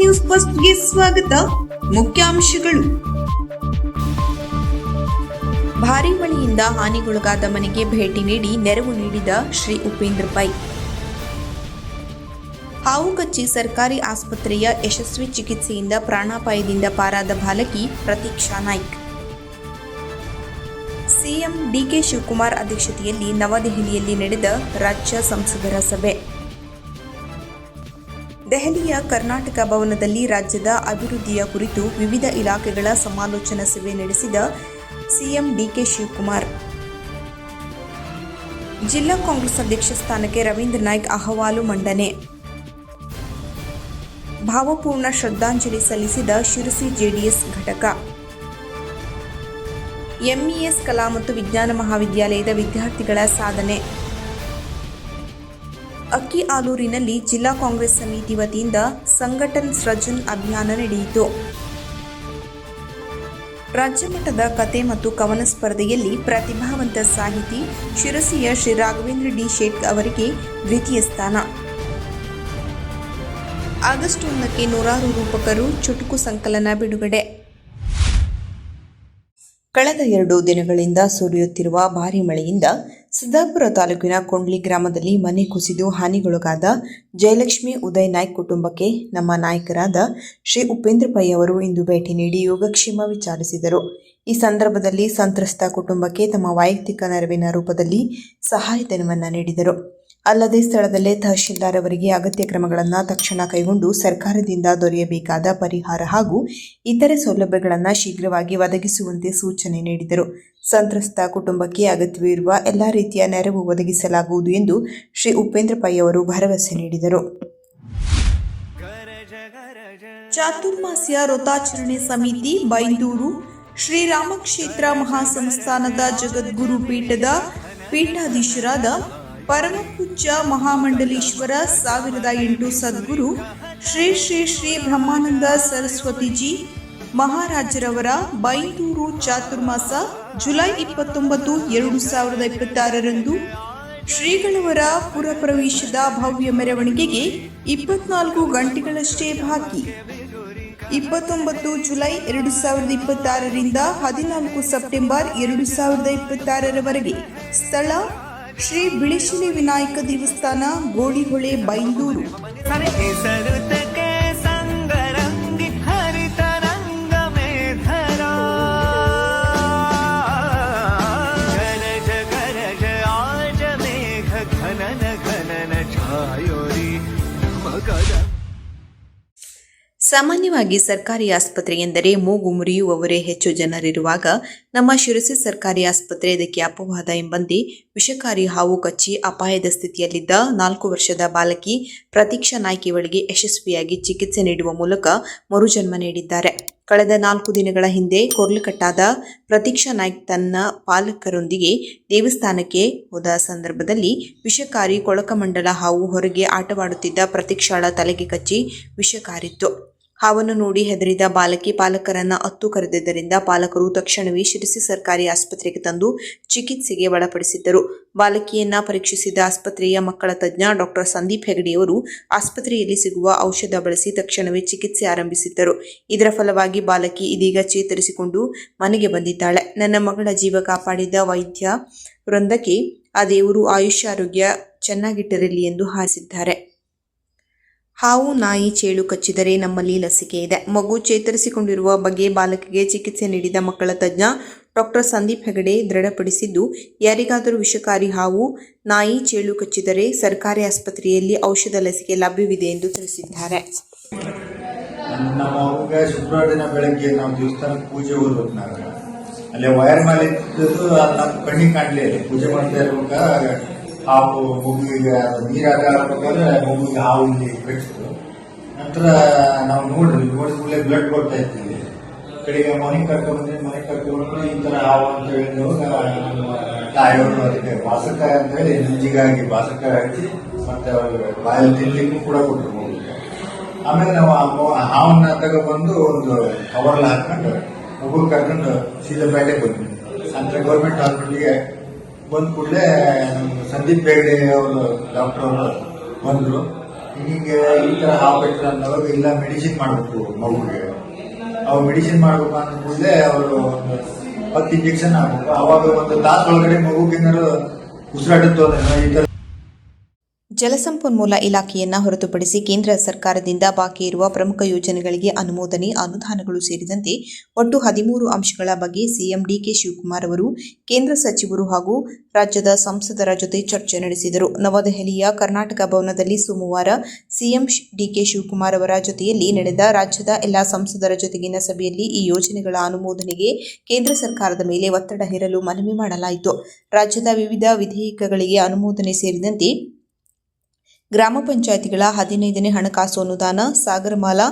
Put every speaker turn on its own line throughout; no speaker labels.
News ಫಸ್ಟ್ಗೆ ಸ್ವಾಗತ. ಮುಖ್ಯಾಂಶಗಳು: ಭಾರೀ ಮಳೆಯಿಂದ ಹಾನಿಗೊಳಗಾದ ಮನೆಗೆ ಭೇಟಿ ನೀಡಿ ನೆರವು ನೀಡಿದ ಶ್ರೀ ಉಪೇಂದ್ರ ಪೈ. ಹಾವು ಕಚ್ಚಿ ಸರ್ಕಾರಿ ಆಸ್ಪತ್ರೆಯ ಯಶಸ್ವಿ ಚಿಕಿತ್ಸೆಯಿಂದ ಪ್ರಾಣಾಪಾಯದಿಂದ ಪಾರಾದ ಬಾಲಕಿ ಪ್ರತೀಕ್ಷಾ ನಾಯ್ಕ್. ಸಿಎಂ ಡಿಕೆ ಶಿವಕುಮಾರ್ ಅಧ್ಯಕ್ಷತೆಯಲ್ಲಿ ನವದೆಹಲಿಯಲ್ಲಿ ನಡೆದ ರಾಜ್ಯ ಸಂಸದರ ಸಭೆ. ದೆಹಲಿಯ ಕರ್ನಾಟಕ ಭವನದಲ್ಲಿ ರಾಜ್ಯದ ಅಭಿವೃದ್ಧಿಯ ಕುರಿತು ವಿವಿಧ ಇಲಾಖೆಗಳ ಸಮಾಲೋಚನಾ ಸಭೆ ನಡೆಸಿದ ಸಿಎಂ ಡಿಕೆ ಶಿವಕುಮಾರ್. ಜಿಲ್ಲಾ ಕಾಂಗ್ರೆಸ್ ಅಧ್ಯಕ್ಷ ಸ್ಥಾನಕ್ಕೆ ರವೀಂದ್ರ ನಾಯ್ಕ್ ಅಹವಾಲು ಮಂಡನೆ. ಭಾವಪೂರ್ಣ ಶ್ರದ್ಧಾಂಜಲಿ ಸಲ್ಲಿಸಿದ ಶಿರಸಿ ಜೆಡಿಎಸ್ ಘಟಕ. ಎಂಇಎಸ್ ಕಲಾ ಮತ್ತು ವಿಜ್ಞಾನ ಮಹಾವಿದ್ಯಾಲಯದ ವಿದ್ಯಾರ್ಥಿಗಳ ಸಾಧನೆ. ಅಕ್ಕಿ ಆಲೂರಿನಲ್ಲಿ ಜಿಲ್ಲಾ ಕಾಂಗ್ರೆಸ್ ಸಮಿತಿ ವತಿಯಿಂದ ಸಂಘಟನ್ ಸೃಜನ್ ಅಭಿಯಾನ ನಡೆಯಿತು. ರಾಜ್ಯ ಮಟ್ಟದ ಕತೆ ಮತ್ತು ಕವನ ಸ್ಪರ್ಧೆಯಲ್ಲಿ ಪ್ರತಿಭಾವಂತ ಸಾಹಿತಿ ಶಿರಸಿಯ ಶ್ರೀ ರಾಘವೇಂದ್ರ ಡಿ ಶೇಟ್ ಅವರಿಗೆ ದ್ವಿತೀಯ ಸ್ಥಾನ. ಆಗಸ್ಟ್ 1ಕ್ಕೆ ನೂರಾರು ರೂಪಕರು ಚುಟುಕು ಸಂಕಲನ ಬಿಡುಗಡೆ. ಕಳೆದ 2 ದಿನಗಳಿಂದ ಸುರಿಯುತ್ತಿರುವ ಭಾರೀ ಮಳೆಯಿಂದ ಸಿದ್ದಾಪುರ ತಾಲೂಕಿನ ಕೊಂಡ್ಲಿ ಗ್ರಾಮದಲ್ಲಿ ಮನೆ ಕುಸಿದು ಹಾನಿಗೊಳಗಾದ ಜಯಲಕ್ಷ್ಮಿ ಉದಯ್ ನಾಯ್ಕ್ ಕುಟುಂಬಕ್ಕೆ ನಮ್ಮ ನಾಯಕರಾದ ಶ್ರೀ ಉಪೇಂದ್ರ ಪೈ ಅವರು ಇಂದು ಭೇಟಿ ನೀಡಿ ಯೋಗಕ್ಷೇಮ ವಿಚಾರಿಸಿದರು. ಈ ಸಂದರ್ಭದಲ್ಲಿ ಸಂತ್ರಸ್ತ ಕುಟುಂಬಕ್ಕೆ ತಮ್ಮ ವೈಯಕ್ತಿಕ ನೆರವಿನ ರೂಪದಲ್ಲಿ ಸಹಾಯಧನವನ್ನು ನೀಡಿದರು. ಅಲ್ಲದೆ ಸ್ಥಳದಲ್ಲೇ ತಹಶೀಲ್ದಾರ್ ಅವರಿಗೆ ಅಗತ್ಯ ಕ್ರಮಗಳನ್ನು ತಕ್ಷಣ ಕೈಗೊಂಡು ಸರ್ಕಾರದಿಂದ ದೊರೆಯಬೇಕಾದ ಪರಿಹಾರ ಹಾಗೂ ಇತರೆ ಸೌಲಭ್ಯಗಳನ್ನು ಶೀಘ್ರವಾಗಿ ಒದಗಿಸುವಂತೆ ಸೂಚನೆ ನೀಡಿದರು. ಸಂತ್ರಸ್ತ ಕುಟುಂಬಕ್ಕೆ ಅಗತ್ಯವಿರುವ ಎಲ್ಲ ರೀತಿಯ ನೆರವು ಒದಗಿಸಲಾಗುವುದು ಎಂದು ಶ್ರೀ ಉಪೇಂದ್ರ ಪೈ ಅವರು ಭರವಸೆ ನೀಡಿದರು. ಚಾತುರ್ಮಾಸ್ಯ ವ್ರತಾಚರಣೆ ಸಮಿತಿ ಬೈಂದೂರು ಶ್ರೀರಾಮ ಕ್ಷೇತ್ರ ಮಹಾಸಂಸ್ಥಾನದ ಜಗದ್ಗುರು ಪೀಠದ ಪೀಠಾಧೀಶರಾದ ಪರಮಪೂಜ್ಯ ಮಹಾಮಂಡಲೇಶ್ವರ 1008 ಸದ್ಗುರು ಶ್ರೀ ಶ್ರೀ ಶ್ರೀ ಬ್ರಹ್ಮಾನಂದ ಸರಸ್ವತಿಜಿ ಮಹಾರಾಜರವರ ಬೈಂದೂರು ಚಾತುರ್ಮಾಸ ಜುಲೈ 29, 2026ರಂದು ಶ್ರೀಗಳವರ ಪುರಪ್ರವೇಶದ ಭವ್ಯ ಮೆರವಣಿಗೆಗೆ 24 ಗಂಟೆಗಳಷ್ಟೇ ಬಾಕಿ. 29 ಜುಲೈ 2026ರಿಂದ 14 ಸೆಪ್ಟೆಂಬರ್ 2026ರವರೆಗೆ. ಸ್ಥಳ ಶ್ರೀ ಬಿಳಿಶಿಲೆ ವಿನಾಯಕ ದೇವಸ್ಥಾನ, ಗೋಡಿಹೊಳೆ, ಬೈಂದೂರು. ಸಾಮಾನ್ಯವಾಗಿ ಸರ್ಕಾರಿ ಆಸ್ಪತ್ರೆ ಎಂದರೆ ಮೂಗು ಮುರಿಯುವವರೇ ಹೆಚ್ಚು ಜನರಿರುವಾಗ ನಮ್ಮ ಶಿರಸಿ ಸರ್ಕಾರಿ ಆಸ್ಪತ್ರೆ ಇದಕ್ಕೆ ಅಪವಾದ ಎಂಬಂತೆ ವಿಷಕಾರಿ ಹಾವು ಕಚ್ಚಿ ಅಪಾಯದ ಸ್ಥಿತಿಯಲ್ಲಿದ್ದ 4 ವರ್ಷದ ಬಾಲಕಿ ಪ್ರತೀಕ್ಷಾ ನಾಯ್ಕ್ ಇವಳಿಗೆ ಯಶಸ್ವಿಯಾಗಿ ಚಿಕಿತ್ಸೆ ನೀಡುವ ಮೂಲಕ ಮರುಜನ್ಮ ನೀಡಿದ್ದಾರೆ. ಕಳೆದ 4 ದಿನಗಳ ಹಿಂದೆ ಕೊರ್ಲಕಟ್ಟಾದ ಪ್ರತೀಕ್ಷಾ ನಾಯ್ಕ್ ತನ್ನ ಪಾಲಕರೊಂದಿಗೆ ದೇವಸ್ಥಾನಕ್ಕೆ ಹೋದ ಸಂದರ್ಭದಲ್ಲಿ ವಿಷಕಾರಿ ಕೊಳಕಮಂಡಲ ಹಾವು ಹೊರಗೆ ಆಟವಾಡುತ್ತಿದ್ದ ಪ್ರತೀಕ್ಷಾಳ ತಲೆಗೆ ಕಚ್ಚಿ ವಿಷಕಾರಿತ್ತು. ಹಾವನ್ನು ನೋಡಿ ಹೆದರಿದ ಬಾಲಕಿ ಪಾಲಕರನ್ನ ಅತ್ತು ಕರೆದಿದ್ದರಿಂದ ಪಾಲಕರು ತಕ್ಷಣವೇ ಶಿರಸಿ ಸರ್ಕಾರಿ ಆಸ್ಪತ್ರೆಗೆ ತಂದು ಚಿಕಿತ್ಸೆಗೆ ಒಳಪಡಿಸಿದ್ದರು. ಬಾಲಕಿಯನ್ನ ಪರೀಕ್ಷಿಸಿದ ಆಸ್ಪತ್ರೆಯ ಮಕ್ಕಳ ತಜ್ಞ ಡಾಕ್ಟರ್ ಸಂದೀಪ್ ಹೆಗಡೆಯವರು ಆಸ್ಪತ್ರೆಯಲ್ಲಿ ಸಿಗುವ ಔಷಧ ಬಳಸಿ ತಕ್ಷಣವೇ ಚಿಕಿತ್ಸೆ ಆರಂಭಿಸಿದ್ದರು. ಇದರ ಫಲವಾಗಿ ಬಾಲಕಿ ಇದೀಗ ಚೇತರಿಸಿಕೊಂಡು ಮನೆಗೆ ಬಂದಿದ್ದಾಳೆ. ನನ್ನ ಮಗಳ ಜೀವ ಕಾಪಾಡಿದ ವೈದ್ಯ ವೃಂದಕ್ಕೆ ಆ ದೇವರು ಆಯುಷ್ಯ ಆರೋಗ್ಯ ಚೆನ್ನಾಗಿಟ್ಟಿರಲಿ ಎಂದು ಹಾರೈಸಿದ್ದಾರೆ. ಹಾವು ನಾಯಿ ಚೇಳು ಕಚ್ಚಿದರೆ ನಮ್ಮಲ್ಲಿ ಲಸಿಕೆ ಇದೆ. ಮಗು ಚೇತರಿಸಿಕೊಂಡಿರುವ ಬಗ್ಗೆ ಬಾಲಕಿಗೆ ಚಿಕಿತ್ಸೆ ನೀಡಿದ ಮಕ್ಕಳ ತಜ್ಞ ಡಾಕ್ಟರ್ ಸಂದೀಪ್ ಹೆಗಡೆ ದೃಢಪಡಿಸಿದ್ದು, ಯಾರಿಗಾದರೂ ವಿಷಕಾರಿ ಹಾವು ನಾಯಿ ಚೇಳು ಕಚ್ಚಿದರೆ ಸರ್ಕಾರಿ ಆಸ್ಪತ್ರೆಯಲ್ಲಿ ಔಷಧ ಲಸಿಕೆ ಲಭ್ಯವಿದೆ ಎಂದು ತಿಳಿಸಿದ್ದಾರೆ.
ನಮ್ಮ ಮಗುಗೆ ಶುಕ್ರವಾರ ದಿನ ಬೆಳಗ್ಗೆ ನಾವು ದೇವಸ್ಥಾನಕ್ಕೆ ಪೂಜೆ ಹೋಗ್ಬೇಕು. ನಾವು ಅಲ್ಲೇ ವಯರ್ ಮೇಲೆ ಇದ್ದದ್ದು ನಮ್ಮ ಕಣ್ಣಿಗೆ ಕಾಣಲೇ ಇಲ್ಲ. ಪೂಜೆ ಮಾಡ್ತಾ ಇರುವಾಗ ಹಾವು ಮಗುವಿಗೆ ನೀರಾಗ ಹಾಕ್ಬೇಕಾದ್ರೆ ಮಗುವಿಗೆ ಹಾವು ಇಲ್ಲಿ ಕಚ್ಚಿತು. ನಂತರ ನಾವು ನೋಡಿದ್ಮೇಲೆ ಬ್ಲಡ್ ಕೊಡ್ತಾ ಇರ್ತೀವಿ. ಕಡೆಗೆ ಮನೆಗೆ ಕರ್ಕೊಂಡ್ಬಂದ್ರೆ ಈ ಥರ ಹಾವು ಅಂತ ಹೇಳಿದಾಗ ತಾಯಿಯವರು ಅದಕ್ಕೆ ಬಾಸಕಾಯಿ ಅಂತ ಹೇಳಿ ನಂಜಿಗಾಗಿ ಬಾಸಕಾಯಿ ಹಾಕಿ ಮತ್ತೆ ಬಾಯಲ್ಲಿ ತಿನ್ಲಿಕ್ಕೂ ಕೂಡ ಕೊಟ್ಟರು ಮಗುವಿಗೆ. ಆಮೇಲೆ ನಾವು ಹಾವನ್ನ ತಗೊಬಂದು ಒಂದು ಕವರ್ಲ್ ಹಾಕೊಂಡು ಮಗು ಕರ್ಕೊಂಡು ಸೀದಾ ಪೇಟೆಗೆ ಬಂದ್ವಿ. ಅಂದ್ರೆ ಗೌರ್ಮೆಂಟ್ ಹಾಸ್ಪಿಟ್ಲಿಗೆ ಬಂದ ಕೂಡಲೇ ಸಂದೀಪ್ ಹೆಗಡೆ ಅವರು ಡಾಕ್ಟರ್ ಅವರು ಬಂದರು. ನಿನಗೆ ಈ ತರ ಹಾವು ಕಟ್ಟಿದ ಅಂದಾಗ ಇಲ್ಲ ಮೆಡಿಸಿನ್ ಮಾಡಬೇಕು ಮಗುಗೆ. ಅವ್ರು ಮೆಡಿಸಿನ್ ಮಾಡ್ಬೇಕು ಅಂದ ಕೂಡಲೇ ಅವರು 10 ಇಂಜೆಕ್ಷನ್ ಹಾಕ್ಬೇಕು. ಅವಾಗ ಒಂದು ತಾಸು ಒಳಗಡೆ ಮಗುಗೇನಾದ್ರು ಉಸಿರಾಡುತ್ತೋ ಈ ತರ.
ಜಲಸಂಪನ್ಮೂಲ ಇಲಾಖೆಯನ್ನ ಹೊರತುಪಡಿಸಿ ಕೇಂದ್ರ ಸರ್ಕಾರದಿಂದ ಬಾಕಿ ಇರುವ ಪ್ರಮುಖ ಯೋಜನೆಗಳಿಗೆ ಅನುಮೋದನೆ, ಅನುದಾನಗಳು ಸೇರಿದಂತೆ ಒಟ್ಟು 13 ಅಂಶಗಳ ಬಗ್ಗೆ ಸಿಎಂ ಡಿಕೆ ಶಿವಕುಮಾರ್ ಅವರು ಕೇಂದ್ರ ಸಚಿವರು ಹಾಗೂ ರಾಜ್ಯದ ಸಂಸದರ ಜೊತೆ ಚರ್ಚೆ ನಡೆಸಿದರು. ನವದೆಹಲಿಯ ಕರ್ನಾಟಕ ಭವನದಲ್ಲಿ ಸೋಮವಾರ ಸಿಎಂ ಡಿಕೆ ಶಿವಕುಮಾರ್ ಅವರ ಜೊತೆಯಲ್ಲಿ ನಡೆದ ರಾಜ್ಯದ ಎಲ್ಲಾ ಸಂಸದರ ಜೊತೆಗಿನ ಸಭೆಯಲ್ಲಿ ಈ ಯೋಜನೆಗಳ ಅನುಮೋದನೆಗೆ ಕೇಂದ್ರ ಸರ್ಕಾರದ ಮೇಲೆ ಒತ್ತಡ ಹೇರಲು ಮನವಿ ಮಾಡಲಾಯಿತು. ರಾಜ್ಯದ ವಿವಿಧ ವಿಧೇಯಕಗಳಿಗೆ ಅನುಮೋದನೆ ಸೇರಿದಂತೆ ಗ್ರಾಮ ಪಂಚಾಯಿತಿಗಳ 15ನೇ ಹಣಕಾಸು ಅನುದಾನ, ಸಾಗರಮಾಲಾ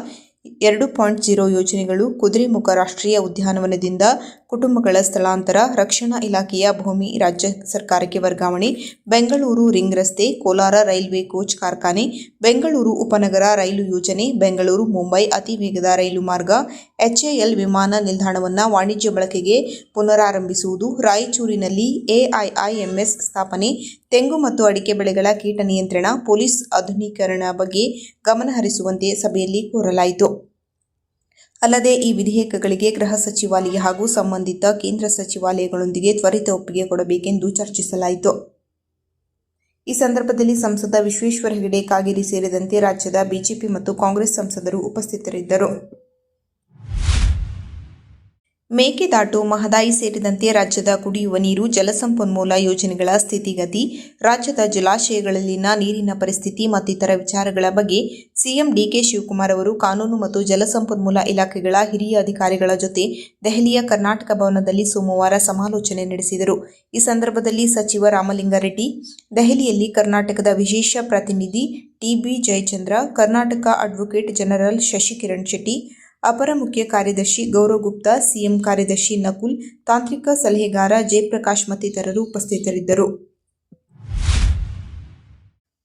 2.0 ಯೋಜನೆಗಳು, ಕುದುರೆಮುಖ ರಾಷ್ಟ್ರೀಯ ಉದ್ಯಾನವನದಿಂದ ಕುಟುಂಬಗಳ ಸ್ಥಳಾಂತರ, ರಕ್ಷಣಾ ಇಲಾಖೆಯ ಭೂಮಿ ರಾಜ್ಯ ಸರ್ಕಾರಕ್ಕೆ ವರ್ಗಾವಣೆ, ಬೆಂಗಳೂರು ರಿಂಗ್ ರಸ್ತೆ, ಕೋಲಾರ ರೈಲ್ವೆ ಕೋಚ್ ಕಾರ್ಖಾನೆ, ಬೆಂಗಳೂರು ಉಪನಗರ ರೈಲು ಯೋಜನೆ, ಬೆಂಗಳೂರು ಮುಂಬೈ ಅತಿ ವೇಗದ ರೈಲು ಮಾರ್ಗ, ಎಚ್ಎಎಲ್ ವಿಮಾನ ನಿಲ್ದಾಣವನ್ನು ವಾಣಿಜ್ಯ ಬಳಕೆಗೆ ಪುನರಾರಂಭಿಸುವುದು, ರಾಯಚೂರಿನಲ್ಲಿ ಎಐಐಎಂಎಸ್ ಸ್ಥಾಪನೆ, ತೆಂಗು ಮತ್ತು ಅಡಿಕೆ ಬೆಳೆಗಳ ಕೀಟ ನಿಯಂತ್ರಣ, ಪೊಲೀಸ್ ಆಧುನೀಕರಣ ಬಗ್ಗೆ ಗಮನಹರಿಸುವಂತೆ ಸಭೆಯಲ್ಲಿ ಕೋರಲಾಯಿತು. ಅಲ್ಲದೆ ಈ ವಿಧೇಯಕಗಳಿಗೆ ಗೃಹ ಸಚಿವಾಲಯ ಹಾಗೂ ಸಂಬಂಧಿತ ಕೇಂದ್ರ ಸಚಿವಾಲಯಗಳೊಂದಿಗೆ ತ್ವರಿತ ಒಪ್ಪಿಗೆ ಕೊಡಬೇಕೆಂದು ಚರ್ಚಿಸಲಾಯಿತು. ಈ ಸಂದರ್ಭದಲ್ಲಿ ಸಂಸದ ವಿಶ್ವೇಶ್ವರ ಹೆಗಡೆ ಕಾಗೇರಿ ಸೇರಿದಂತೆ ರಾಜ್ಯದ ಬಿಜೆಪಿ ಮತ್ತು ಕಾಂಗ್ರೆಸ್ ಸಂಸದರು ಉಪಸ್ಥಿತರಿದ್ದರು. ಮೇಕೆದಾಟು, ಮಹದಾಯಿ ಸೇರಿದಂತೆ ರಾಜ್ಯದ ಕುಡಿಯುವ ನೀರು, ಜಲಸಂಪನ್ಮೂಲ ಯೋಜನೆಗಳ ಸ್ಥಿತಿಗತಿ, ರಾಜ್ಯದ ಜಲಾಶಯಗಳಲ್ಲಿನ ನೀರಿನ ಪರಿಸ್ಥಿತಿ ಮತ್ತಿತರ ವಿಚಾರಗಳ ಬಗ್ಗೆ ಸಿಎಂ ಡಿಕೆ ಶಿವಕುಮಾರ್ ಅವರು ಕಾನೂನು ಮತ್ತು ಜಲಸಂಪನ್ಮೂಲ ಇಲಾಖೆಗಳ ಹಿರಿಯ ಅಧಿಕಾರಿಗಳ ಜೊತೆ ದೆಹಲಿಯ ಕರ್ನಾಟಕ ಭವನದಲ್ಲಿ ಸೋಮವಾರ ಸಮಾಲೋಚನೆ ನಡೆಸಿದರು. ಈ ಸಂದರ್ಭದಲ್ಲಿ ಸಚಿವ ರಾಮಲಿಂಗಾರೆಡ್ಡಿ, ದೆಹಲಿಯಲ್ಲಿ ಕರ್ನಾಟಕದ ವಿಶೇಷ ಪ್ರತಿನಿಧಿ TB Jayachandra, Karnataka advocate general Shashikiran Shetty, ಅಪರ ಮುಖ್ಯ ಕಾರ್ಯದರ್ಶಿ ಗೌರವ್ ಗುಪ್ತಾ, ಸಿಎಂ ಕಾರ್ಯದರ್ಶಿ ನಕುಲ್, ತಾಂತ್ರಿಕ ಸಲಹೆಗಾರ ಜಯಪ್ರಕಾಶ್ ಮತ್ತಿತರರು ಉಪಸ್ಥಿತರಿದ್ದರು.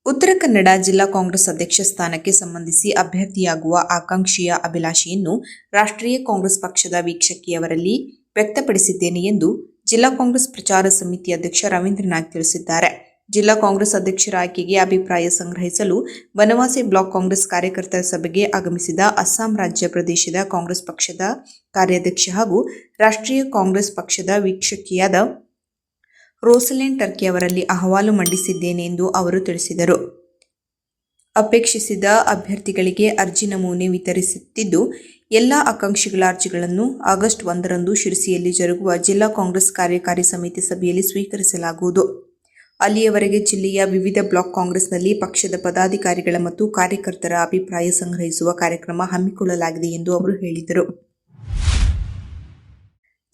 ಉತ್ತರ ಕನ್ನಡ ಜಿಲ್ಲಾ ಕಾಂಗ್ರೆಸ್ ಅಧ್ಯಕ್ಷ ಸ್ಥಾನಕ್ಕೆ ಸಂಬಂಧಿಸಿ ಅಭ್ಯರ್ಥಿಯಾಗುವ ಆಕಾಂಕ್ಷಿಯ ಅಭಿಲಾಷೆಯನ್ನು ರಾಷ್ಟ್ರೀಯ ಕಾಂಗ್ರೆಸ್ ಪಕ್ಷದ ವೀಕ್ಷಕಿಯವರಲ್ಲಿ ವ್ಯಕ್ತಪಡಿಸಿದ್ದೇನೆ ಎಂದು ಜಿಲ್ಲಾ ಕಾಂಗ್ರೆಸ್ ಪ್ರಚಾರ ಸಮಿತಿ ಅಧ್ಯಕ್ಷ ರವೀಂದ್ರ ನಾಯ್ಕ್ ತಿಳಿಸಿದ್ದಾರೆ. ಜಿಲ್ಲಾ ಕಾಂಗ್ರೆಸ್ ಅಧ್ಯಕ್ಷರ ಆಯ್ಕೆಗೆ ಅಭಿಪ್ರಾಯ ಸಂಗ್ರಹಿಸಲು ಬನವಾಸಿ ಬ್ಲಾಕ್ ಕಾಂಗ್ರೆಸ್ ಕಾರ್ಯಕರ್ತರ ಸಭೆಗೆ ಆಗಮಿಸಿದ ಅಸ್ಸಾಂ ರಾಜ್ಯ ಪ್ರದೇಶದ ಕಾಂಗ್ರೆಸ್ ಪಕ್ಷದ ಕಾರ್ಯಾಧ್ಯಕ್ಷ ಹಾಗೂ ರಾಷ್ಟ್ರೀಯ ಕಾಂಗ್ರೆಸ್ ಪಕ್ಷದ ವೀಕ್ಷಕಿಯಾದ ರೋಸಲಿನ್ ಟರ್ಕಿ ಅವರಲ್ಲಿ ಅಹವಾಲು ಮಂಡಿಸಿದ್ದೇನೆ ಎಂದು ಅವರು ತಿಳಿಸಿದರು. ಅಪೇಕ್ಷಿಸಿದ ಅಭ್ಯರ್ಥಿಗಳಿಗೆ ಅರ್ಜಿ ನಮೂನೆ ವಿತರಿಸುತ್ತಿದ್ದು, ಎಲ್ಲ ಆಕಾಂಕ್ಷಿಗಳ ಅರ್ಜಿಗಳನ್ನು ಆಗಸ್ಟ್ 1ರಂದು ಶಿರಸಿಯಲ್ಲಿ ಜರುಗುವ ಜಿಲ್ಲಾ ಕಾಂಗ್ರೆಸ್ ಕಾರ್ಯಕಾರಿ ಸಮಿತಿ ಸಭೆಯಲ್ಲಿ ಸ್ವೀಕರಿಸಲಾಗುವುದು. ಅಲ್ಲಿಯವರೆಗೆ ಜಿಲ್ಲೆಯ ವಿವಿಧ ಬ್ಲಾಕ್ ಕಾಂಗ್ರೆಸ್ನಲ್ಲಿ ಪಕ್ಷದ ಪದಾಧಿಕಾರಿಗಳ ಮತ್ತು ಕಾರ್ಯಕರ್ತರ ಅಭಿಪ್ರಾಯ ಸಂಗ್ರಹಿಸುವ ಕಾರ್ಯಕ್ರಮ ಹಮ್ಮಿಕೊಳ್ಳಲಾಗಿದೆ ಎಂದು ಅವರು ಹೇಳಿದರು.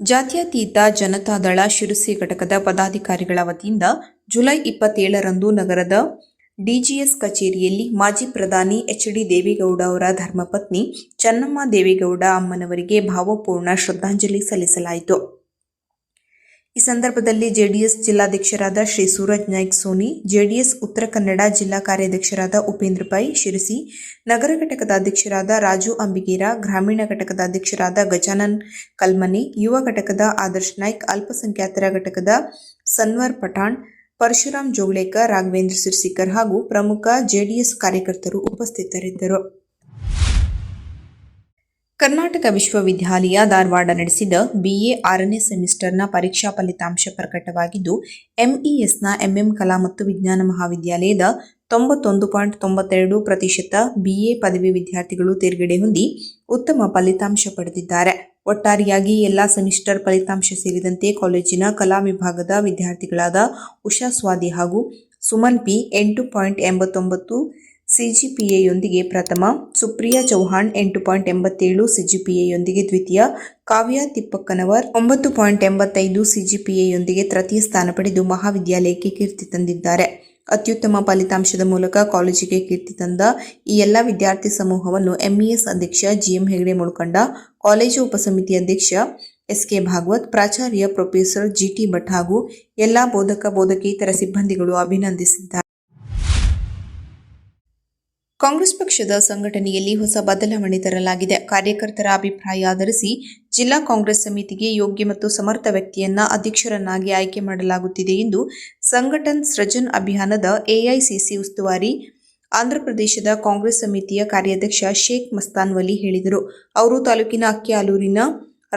ಜಾತ್ಯತೀತ ಜನತಾದಳ ಶಿರಸಿ ಘಟಕದ ಪದಾಧಿಕಾರಿಗಳ ವತಿಯಿಂದ ಜುಲೈ 27ರಂದು ನಗರದ ಡಿಜಿಎಸ್ ಕಚೇರಿಯಲ್ಲಿ ಮಾಜಿ ಪ್ರಧಾನಿ ಎಚ್.ಡಿ. ದೇವೇಗೌಡ ಅವರ ಧರ್ಮಪತ್ನಿ ಚೆನ್ನಮ್ಮ ದೇವೇಗೌಡ ಅಮ್ಮನವರಿಗೆ ಭಾವಪೂರ್ಣ ಶ್ರದ್ಧಾಂಜಲಿ ಸಲ್ಲಿಸಲಾಯಿತು. ಈ ಸಂದರ್ಭದಲ್ಲಿ ಜೆಡಿಎಸ್ ಜಿಲ್ಲಾಧ್ಯಕ್ಷರಾದ ಶ್ರೀ ಸೂರಜ್ ನಾಯ್ಕ್ ಸೋನಿ, ಜೆಡಿಎಸ್ ಉತ್ತರ ಕನ್ನಡ ಜಿಲ್ಲಾ ಕಾರ್ಯಾಧ್ಯಕ್ಷರಾದ ಉಪೇಂದ್ರ ಪೈ ಶಿರಸಿ, ನಗರ ಘಟಕದ ಅಧ್ಯಕ್ಷರಾದ ರಾಜು ಅಂಬಿಗೇರ, ಗ್ರಾಮೀಣ ಘಟಕದ ಅಧ್ಯಕ್ಷರಾದ ಗಜಾನನ್ ಕಲ್ಮನೆ, ಯುವ ಘಟಕದ ಆದರ್ಶ್ ನಾಯ್ಕ್, ಅಲ್ಪಸಂಖ್ಯಾತರ ಘಟಕದ ಸನ್ವರ್ ಪಠಾಣ್, ಪರಶುರಾಮ್ ಜೋಗ್ಳೇಕರ್, ರಾಘವೇಂದ್ರ ಸಿರ್ಸಿಕರ್ ಹಾಗೂ ಪ್ರಮುಖ ಜೆಡಿಎಸ್ ಕಾರ್ಯಕರ್ತರು ಉಪಸ್ಥಿತರಿದ್ದರು. ಕರ್ನಾಟಕ ವಿಶ್ವವಿದ್ಯಾಲಯ ಧಾರವಾಡ ನಡೆಸಿದ ಬಿಎ 6ನೇ ಸೆಮಿಸ್ಟರ್ನ ಪರೀಕ್ಷಾ ಫಲಿತಾಂಶ ಪ್ರಕಟವಾಗಿದ್ದು, ಎಂಇಎಸ್ನ ಎಂಎಂ ಕಲಾ ಮತ್ತು ವಿಜ್ಞಾನ ಮಹಾವಿದ್ಯಾಲಯದ 91.92% ಬಿಎ ಪದವಿ ವಿದ್ಯಾರ್ಥಿಗಳು ತೇರ್ಗಡೆ ಹೊಂದಿ ಉತ್ತಮ ಫಲಿತಾಂಶ ಪಡೆದಿದ್ದಾರೆ. ಒಟ್ಟಾರೆಯಾಗಿ ಎಲ್ಲಾ ಸೆಮಿಸ್ಟರ್ ಫಲಿತಾಂಶ ಸೇರಿದಂತೆ ಕಾಲೇಜಿನ ಕಲಾ ವಿಭಾಗದ ವಿದ್ಯಾರ್ಥಿಗಳಾದ ಉಷಾ ಸ್ವಾದಿ ಹಾಗೂ ಸುಮನ್ ಪಿ 8.89 ಸಿಜಿಪಿಎಯೊಂದಿಗೆ ಪ್ರಥಮ, ಸುಪ್ರಿಯಾ ಚೌಹಾಣ್ 8.87 ಸಿಜಿಪಿಎಯೊಂದಿಗೆ ದ್ವಿತೀಯ, ಕಾವ್ಯ ತಿಪ್ಪಕ್ಕನವರ್ 9.85 ಸಿಜಿಪಿಎಯೊಂದಿಗೆ ತೃತೀಯ ಸ್ಥಾನ ಪಡೆದು ಮಹಾವಿದ್ಯಾಲಯಕ್ಕೆ ಕೀರ್ತಿ ತಂದಿದ್ದಾರೆ. ಅತ್ಯುತ್ತಮ ಫಲಿತಾಂಶದ ಮೂಲಕ ಕಾಲೇಜಿಗೆ ಕೀರ್ತಿ ತಂದ ಈ ಎಲ್ಲ ವಿದ್ಯಾರ್ಥಿ ಸಮೂಹವನ್ನು ಎಂಇಎಸ್ ಅಧ್ಯಕ್ಷ ಜಿಎಂ ಹೆಗಡೆ ಮುಳ್ಕಂಡ, ಕಾಲೇಜು ಉಪಸಮಿತಿ ಅಧ್ಯಕ್ಷ ಎಸ್ಕೆ ಭಾಗವತ್, ಪ್ರಾಚಾರ್ಯ ಪ್ರೊಫೆಸರ್ ಜಿಟಿ ಭಟ್ ಹಾಗೂ ಎಲ್ಲ ಬೋಧಕ ಬೋಧಕೇತರ ಸಿಬ್ಬಂದಿಗಳು ಅಭಿನಂದಿಸಿದ್ದಾರೆ. ಕಾಂಗ್ರೆಸ್ ಪಕ್ಷದ ಸಂಘಟನೆಯಲ್ಲಿ ಹೊಸ ಬದಲಾವಣೆ ತರಲಾಗಿದೆ. ಕಾರ್ಯಕರ್ತರ ಅಭಿಪ್ರಾಯ ಆಧರಿಸಿ ಜಿಲ್ಲಾ ಕಾಂಗ್ರೆಸ್ ಸಮಿತಿಗೆ ಯೋಗ್ಯ ಮತ್ತು ಸಮರ್ಥ ವ್ಯಕ್ತಿಯನ್ನ ಅಧ್ಯಕ್ಷರನ್ನಾಗಿ ಆಯ್ಕೆ ಮಾಡಲಾಗುತ್ತಿದೆ ಎಂದು ಸಂಘಟನ್ ಸೃಜನ್ ಅಭಿಯಾನದ ಎಐಸಿಸಿ ಉಸ್ತುವಾರಿ ಆಂಧ್ರಪ್ರದೇಶದ ಕಾಂಗ್ರೆಸ್ ಸಮಿತಿಯ ಕಾರ್ಯಾಧ್ಯಕ್ಷ ಶೇಖ್ ಮಸ್ತಾನ್ ವಲಿ ಹೇಳಿದರು. ಅವರು ತಾಲೂಕಿನ ಅಕ್ಕಿಆಲೂರಿನ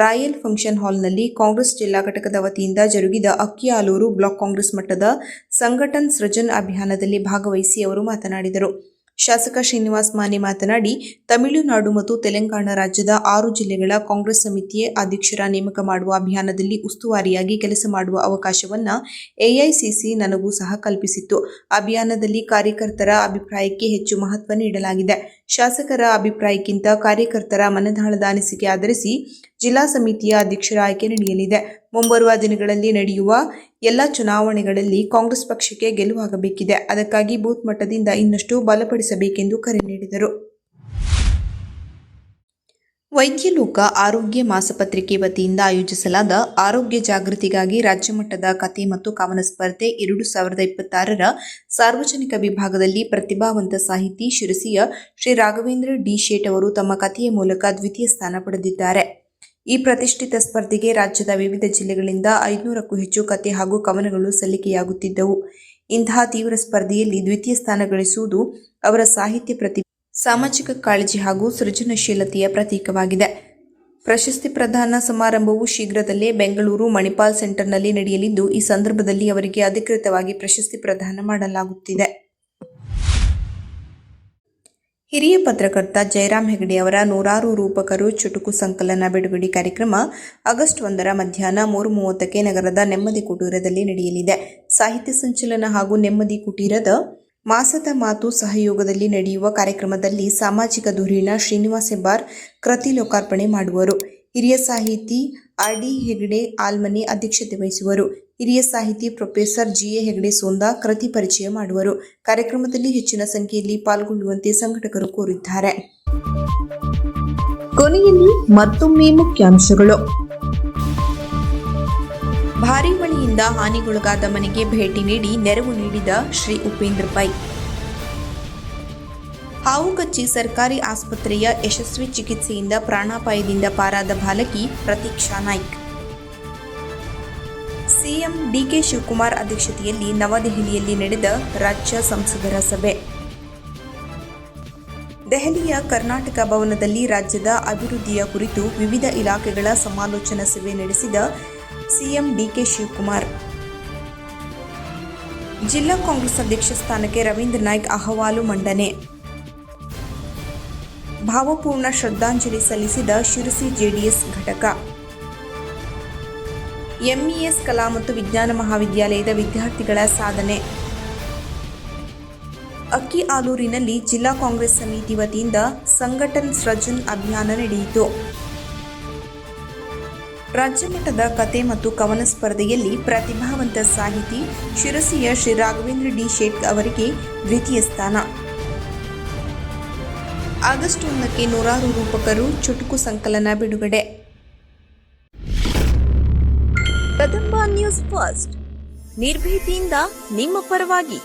ರಾಯಲ್ ಫಂಕ್ಷನ್ ಹಾಲ್ನಲ್ಲಿ ಕಾಂಗ್ರೆಸ್ ಜಿಲ್ಲಾ ಘಟಕದ ವತಿಯಿಂದ ಜರುಗಿದ ಅಕ್ಕಿಆಲೂರು ಬ್ಲಾಕ್ ಕಾಂಗ್ರೆಸ್ ಮಟ್ಟದ ಸಂಘಟನ್ ಸೃಜನ್ ಅಭಿಯಾನದಲ್ಲಿ ಭಾಗವಹಿಸಿ ಅವರು ಮಾತನಾಡಿದರು. ಶಾಸಕ ಶ್ರೀನಿವಾಸ್ ಮಾನೆ ಮಾತನಾಡಿ, ತಮಿಳುನಾಡು ಮತ್ತು ತೆಲಂಗಾಣ ರಾಜ್ಯದ 6 ಜಿಲ್ಲೆಗಳ ಕಾಂಗ್ರೆಸ್ ಸಮಿತಿಯ ಅಧ್ಯಕ್ಷರ ನೇಮಕ ಮಾಡುವ ಅಭಿಯಾನದಲ್ಲಿ ಉಸ್ತುವಾರಿಯಾಗಿ ಕೆಲಸ ಮಾಡುವ ಅವಕಾಶವನ್ನು ಎಐಸಿಸಿ ನನಗೂ ಸಹ ಕಲ್ಪಿಸಿತ್ತು. ಅಭಿಯಾನದಲ್ಲಿ ಕಾರ್ಯಕರ್ತರ ಅಭಿಪ್ರಾಯಕ್ಕೆ ಹೆಚ್ಚು ಮಹತ್ವ ನೀಡಲಾಗಿದೆ. ಶಾಸಕರ ಅಭಿಪ್ರಾಯಕ್ಕಿಂತ ಕಾರ್ಯಕರ್ತರ ಮನದಾಳದ ಅನಿಸಿಕೆ ಆಧರಿಸಿ ಜಿಲ್ಲಾ ಸಮಿತಿಯ ಅಧ್ಯಕ್ಷರ ಆಯ್ಕೆ ನಡೆಯಲಿದೆ. ಮುಂಬರುವ ದಿನಗಳಲ್ಲಿ ನಡೆಯುವ ಎಲ್ಲ ಚುನಾವಣೆಗಳಲ್ಲಿ ಕಾಂಗ್ರೆಸ್ ಪಕ್ಷಕ್ಕೆ ಗೆಲುವಾಗಬೇಕಿದೆ. ಅದಕ್ಕಾಗಿ ಬೂತ್ ಮಟ್ಟದಿಂದ ಇನ್ನಷ್ಟು ಬಲಪಡಿಸಬೇಕೆಂದು ಕರೆ ನೀಡಿದರು. ವೈದ್ಯಲೋಕ ಆರೋಗ್ಯ ಮಾಸಪತ್ರಿಕೆ ವತಿಯಿಂದ ಆಯೋಜಿಸಲಾದ ಆರೋಗ್ಯ ಜಾಗೃತಿಗಾಗಿ ರಾಜ್ಯಮಟ್ಟದ ಕಥೆ ಮತ್ತು ಕವನ ಸ್ಪರ್ಧೆ 2026ರ ಸಾರ್ವಜನಿಕ ವಿಭಾಗದಲ್ಲಿ ಪ್ರತಿಭಾವಂತ ಸಾಹಿತಿ ಶಿರಸಿಯ ಶ್ರೀ ರಾಘವೇಂದ್ರ ಡಿ ಶೇಟ್ ಅವರು ತಮ್ಮ ಕಥೆಯ ಮೂಲಕ ದ್ವಿತೀಯ ಸ್ಥಾನ ಪಡೆದಿದ್ದಾರೆ. ಈ ಪ್ರತಿಷ್ಠಿತ ಸ್ಪರ್ಧೆಗೆ ರಾಜ್ಯದ ವಿವಿಧ ಜಿಲ್ಲೆಗಳಿಂದ 500ಕ್ಕೂ ಹೆಚ್ಚು ಕಥೆ ಹಾಗೂ ಕವನಗಳು ಸಲ್ಲಿಕೆಯಾಗುತ್ತಿದ್ದವು. ಇಂತಹ ತೀವ್ರ ಸ್ಪರ್ಧೆಯಲ್ಲಿ ದ್ವಿತೀಯ ಸ್ಥಾನ ಗಳಿಸುವುದು ಅವರ ಸಾಹಿತ್ಯ ಪ್ರತಿಭೆ, ಸಾಮಾಜಿಕ ಕಾಳಜಿ ಹಾಗೂ ಸೃಜನಶೀಲತೆಯ ಪ್ರತೀಕವಾಗಿದೆ. ಪ್ರಶಸ್ತಿ ಪ್ರದಾನ ಸಮಾರಂಭವು ಶೀಘ್ರದಲ್ಲೇ ಬೆಂಗಳೂರು ಮಣಿಪಾಲ್ ಸೆಂಟರ್ನಲ್ಲಿ ನಡೆಯಲಿದ್ದು, ಈ ಸಂದರ್ಭದಲ್ಲಿ ಅವರಿಗೆ ಅಧಿಕೃತವಾಗಿ ಪ್ರಶಸ್ತಿ ಪ್ರದಾನ ಮಾಡಲಾಗುತ್ತಿದೆ. ಹಿರಿಯ ಪತ್ರಕರ್ತ ಜಯರಾಮ್ ಹೆಗಡೆ ಅವರ 100 ರೂಪಕರು ಚುಟುಕು ಸಂಕಲನ ಬಿಡುಗಡೆ ಕಾರ್ಯಕ್ರಮ ಆಗಸ್ಟ್ 1ರ ಮಧ್ಯಾಹ್ನ 3:30ಕ್ಕೆ ನಗರದ ನೆಮ್ಮದಿ ಕುಟೀರದಲ್ಲಿ ನಡೆಯಲಿದೆ. ಸಾಹಿತ್ಯ ಸಂಚಲನ ಹಾಗೂ ನೆಮ್ಮದಿ ಕುಟೀರದ ಮಾಸದ ಮಾತು ಸಹಯೋಗದಲ್ಲಿ ನಡೆಯುವ ಕಾರ್ಯಕ್ರಮದಲ್ಲಿ ಸಾಮಾಜಿಕ ಧುರೀಣ ಶ್ರೀನಿವಾಸ್ ಹೆಬ್ಬಾರ್ ಕೃತಿ ಲೋಕಾರ್ಪಣೆ ಮಾಡುವರು. ಹಿರಿಯ ಸಾಹಿತಿ ಆರ್.ಡಿ. ಹೆಗಡೆ ಆಲ್ಮನಿ ಅಧ್ಯಕ್ಷತೆ ವಹಿಸುವರು. ಹಿರಿಯ ಸಾಹಿತಿ ಪ್ರೊಫೆಸರ್ ಜಿ.ಎ. ಹೆಗಡೆ ಸೋಂದಾ ಕೃತಿ ಪರಿಚಯ ಮಾಡುವರು. ಕಾರ್ಯಕ್ರಮದಲ್ಲಿ ಹೆಚ್ಚಿನ ಸಂಖ್ಯೆಯಲ್ಲಿ ಪಾಲ್ಗೊಳ್ಳುವಂತೆ ಸಂಘಟಕರು ಕೋರಿದ್ದಾರೆ.
ಕೊನೆಯಲ್ಲಿ ಮತ್ತೊಮ್ಮೆ ಮುಖ್ಯಾಂಶಗಳು.
ಭಾರೀ ಮಳೆಯಿಂದ ಹಾನಿಗೊಳಗಾದ ಮನೆಗೆ ಭೇಟಿ ನೀಡಿ ನೆರವು ನೀಡಿದ ಶ್ರೀ ಉಪೇಂದ್ರ ಪೈ. ಹಾವು ಕಚ್ಚಿ ಸರ್ಕಾರಿ ಆಸ್ಪತ್ರೆಯ ಯಶಸ್ವಿ ಚಿಕಿತ್ಸೆಯಿಂದ ಪ್ರಾಣಾಪಾಯದಿಂದ ಪಾರಾದ ಬಾಲಕಿ ಪ್ರತೀಕ್ಷಾ ನಾಯ್ಕ್. ಸಿಎಂ ಡಿಕೆ ಶಿವಕುಮಾರ್ ಅಧ್ಯಕ್ಷತೆಯಲ್ಲಿ ನವದೆಹಲಿಯಲ್ಲಿ ನಡೆದ ರಾಜ್ಯ ಸಂಸದರ ಸಭೆ. ದೆಹಲಿಯ ಕರ್ನಾಟಕ ಭವನದಲ್ಲಿ ರಾಜ್ಯದ ಅಭಿವೃದ್ಧಿಯ ಕುರಿತು ವಿವಿಧ ಇಲಾಖೆಗಳ ಸಮಾಲೋಚನಾ ಸಭೆ ನಡೆಸಿದ ಸಿಎಂ ಡಿಕೆ ಶಿವಕುಮಾರ್. ಜಿಲ್ಲಾ ಕಾಂಗ್ರೆಸ್ ಅಧ್ಯಕ್ಷ ಸ್ಥಾನಕ್ಕೆ ರವೀಂದ್ರ ನಾಯ್ಕ್ ಅಹವಾಲು ಮಂಡನೆ. ಭಾವಪೂರ್ಣ ಶ್ರದ್ಧಾಂಜಲಿ ಸಲ್ಲಿಸಿದ ಶಿರಸಿ ಜೆಡಿಎಸ್ ಘಟಕ. ಎಂಇಎಸ್ ಕಲಾ ಮತ್ತು ವಿಜ್ಞಾನ ಮಹಾವಿದ್ಯಾಲಯದ ವಿದ್ಯಾರ್ಥಿಗಳ ಸಾಧನೆ. ಅಕ್ಕಿಆಲೂರಿನಲ್ಲಿ ಜಿಲ್ಲಾ ಕಾಂಗ್ರೆಸ್ ಸಮಿತಿ ವತಿಯಿಂದ ಸಂಘಟನ್ ಸೃಜನ್ ಅಭಿಯಾನ ನಡೆಯಿತು. ರಾಜ್ಯಮಟ್ಟದ ಕತೆ ಮತ್ತು ಕವನ ಸ್ಪರ್ಧೆಯಲ್ಲಿ ಪ್ರತಿಭಾವಂತ ಸಾಹಿತಿ ಶಿರಸಿಯ ಶ್ರೀ ರಾಘವೇಂದ್ರ ಡಿ ಶೇಟ್ ಅವರಿಗೆ ದ್ವಿತೀಯ ಸ್ಥಾನ. ಆಗಸ್ಟ್ 1ಕ್ಕೆ 100 ರೂಪಕರು ಚುಟುಕು ಸಂಕಲನ ಬಿಡುಗಡೆ.
ಕದಂಬ ನ್ಯೂಸ್ ಫಸ್ಟ್, ನಿರ್ಭೀತಿಯಿಂದ ನಿಮ್ಮ ಪರವಾಗಿ.